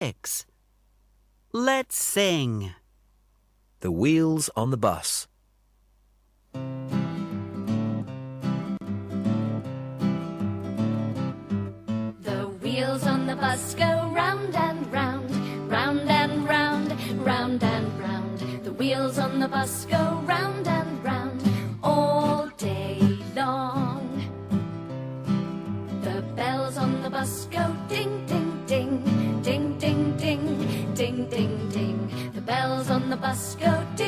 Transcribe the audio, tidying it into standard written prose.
6. Let's sing. The wheels on the bus. The wheels on the bus go round and round, round and round, round and round. The wheels on the bus go round and round all day long. The bells on the bus go ding, ding, ding, ding, ding, ding, ding, ding, ding. The bells on the bus go ding.